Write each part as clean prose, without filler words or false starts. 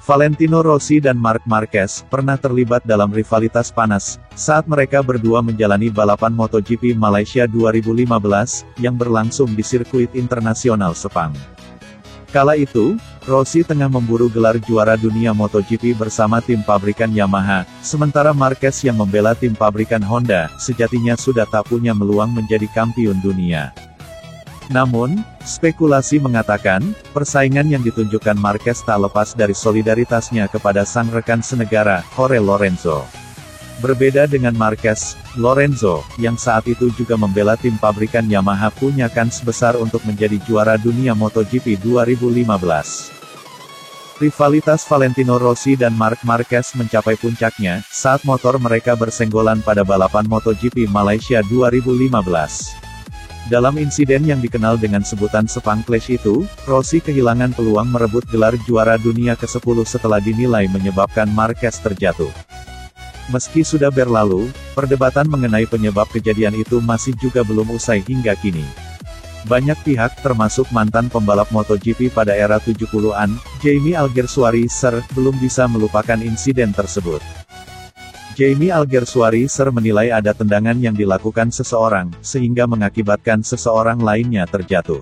Valentino Rossi dan Marc Marquez pernah terlibat dalam rivalitas panas saat mereka berdua menjalani balapan MotoGP Malaysia 2015 yang berlangsung di sirkuit internasional Sepang. Kala itu, Rossi tengah memburu gelar juara dunia MotoGP bersama tim pabrikan Yamaha, sementara Marquez yang membela tim pabrikan Honda, sejatinya sudah tak punya peluang menjadi kampiun dunia. Namun, spekulasi mengatakan, persaingan yang ditunjukkan Marquez tak lepas dari solidaritasnya kepada sang rekan senegara, Jorge Lorenzo. Berbeda dengan Marquez, Lorenzo, yang saat itu juga membela tim pabrikan Yamaha punya kans besar untuk menjadi juara dunia MotoGP 2015. Rivalitas Valentino Rossi dan Marc Marquez mencapai puncaknya, saat motor mereka bersenggolan pada balapan MotoGP Malaysia 2015. Dalam insiden yang dikenal dengan sebutan Sepang Clash itu, Rossi kehilangan peluang merebut gelar juara dunia ke-10 setelah dinilai menyebabkan Marquez terjatuh. Meski sudah berlalu, perdebatan mengenai penyebab kejadian itu masih juga belum usai hingga kini. Banyak pihak termasuk mantan pembalap MotoGP pada era 70-an, Jaime Alguersuari-Sr, belum bisa melupakan insiden tersebut. Jaime Alguersuari-Sr menilai ada tendangan yang dilakukan seseorang, sehingga mengakibatkan seseorang lainnya terjatuh.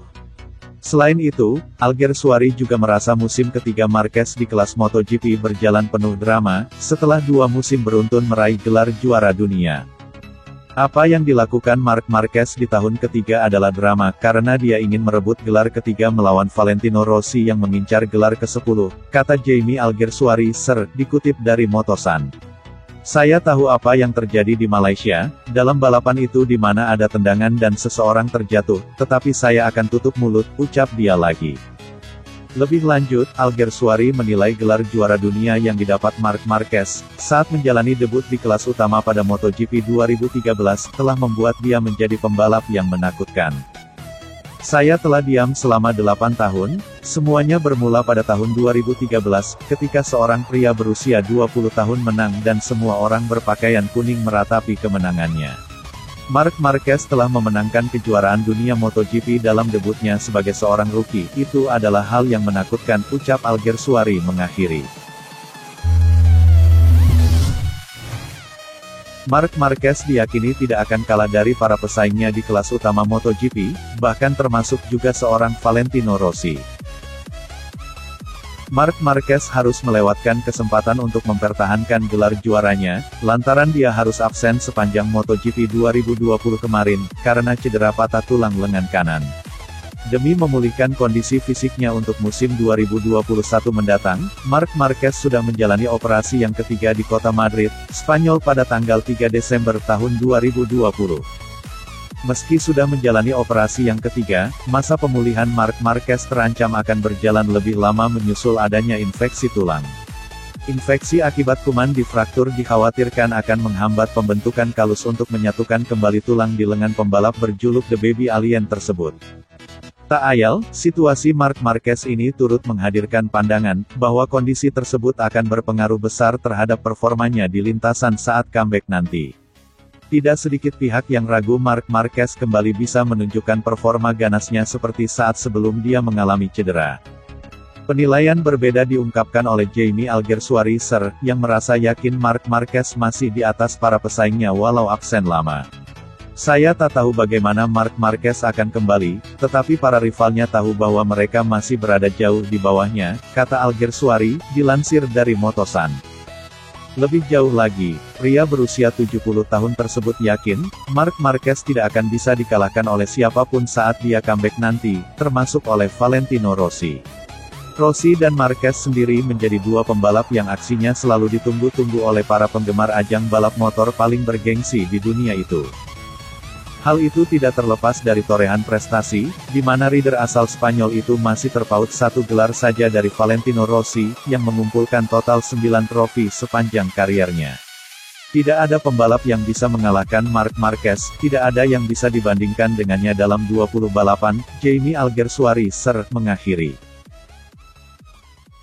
Selain itu, Alguersuari juga merasa musim ketiga Marquez di kelas MotoGP berjalan penuh drama, setelah 2 musim beruntun meraih gelar juara dunia. Apa yang dilakukan Marc Marquez di tahun ketiga adalah drama, karena dia ingin merebut gelar ketiga melawan Valentino Rossi yang mengincar gelar ke-10, kata Jaime Alguersuari-Sr, dikutip dari Motosan. Saya tahu apa yang terjadi di Malaysia, dalam balapan itu di mana ada tendangan dan seseorang terjatuh, tetapi saya akan tutup mulut, ucap dia lagi. Lebih lanjut, Alguersuari menilai gelar juara dunia yang didapat Marc Marquez, saat menjalani debut di kelas utama pada MotoGP 2013, telah membuat dia menjadi pembalap yang menakutkan. Saya telah diam selama 8 tahun, semuanya bermula pada tahun 2013, ketika seorang pria berusia 20 tahun menang dan semua orang berpakaian kuning meratapi kemenangannya. Marc Marquez telah memenangkan kejuaraan dunia MotoGP dalam debutnya sebagai seorang rookie, itu adalah hal yang menakutkan, ucap Alguersuari mengakhiri. Marc Marquez diyakini tidak akan kalah dari para pesaingnya di kelas utama MotoGP, bahkan termasuk juga seorang Valentino Rossi. Marc Marquez harus melewatkan kesempatan untuk mempertahankan gelar juaranya, lantaran dia harus absen sepanjang MotoGP 2020 kemarin, karena cedera patah tulang lengan kanan. Demi memulihkan kondisi fisiknya untuk musim 2021 mendatang, Marc Marquez sudah menjalani operasi yang ketiga di kota Madrid, Spanyol pada tanggal 3 Desember tahun 2020. Meski sudah menjalani operasi yang ketiga, masa pemulihan Marc Marquez terancam akan berjalan lebih lama menyusul adanya infeksi tulang. Infeksi akibat kuman di fraktur dikhawatirkan akan menghambat pembentukan kalus untuk menyatukan kembali tulang di lengan pembalap berjuluk The Baby Alien tersebut. Tak ayal, situasi Marc Marquez ini turut menghadirkan pandangan, bahwa kondisi tersebut akan berpengaruh besar terhadap performanya di lintasan saat comeback nanti. Tidak sedikit pihak yang ragu Marc Marquez kembali bisa menunjukkan performa ganasnya seperti saat sebelum dia mengalami cedera. Penilaian berbeda diungkapkan oleh Jaime Alguersuari-Sr, yang merasa yakin Marc Marquez masih di atas para pesaingnya walau absen lama. Saya tak tahu bagaimana Marc Marquez akan kembali, tetapi para rivalnya tahu bahwa mereka masih berada jauh di bawahnya, kata Alguersuari, dilansir dari Motosan. Lebih jauh lagi, pria berusia 70 tahun tersebut yakin, Marc Marquez tidak akan bisa dikalahkan oleh siapapun saat dia comeback nanti, termasuk oleh Valentino Rossi. Rossi dan Marquez sendiri menjadi 2 pembalap yang aksinya selalu ditunggu-tunggu oleh para penggemar ajang balap motor paling bergengsi di dunia itu. Hal itu tidak terlepas dari torehan prestasi, di mana rider asal Spanyol itu masih terpaut 1 gelar saja dari Valentino Rossi, yang mengumpulkan total 9 trofi sepanjang kariernya. Tidak ada pembalap yang bisa mengalahkan Marc Marquez, tidak ada yang bisa dibandingkan dengannya dalam 20 balapan, Jaime Alguersuari-Sr mengakhiri.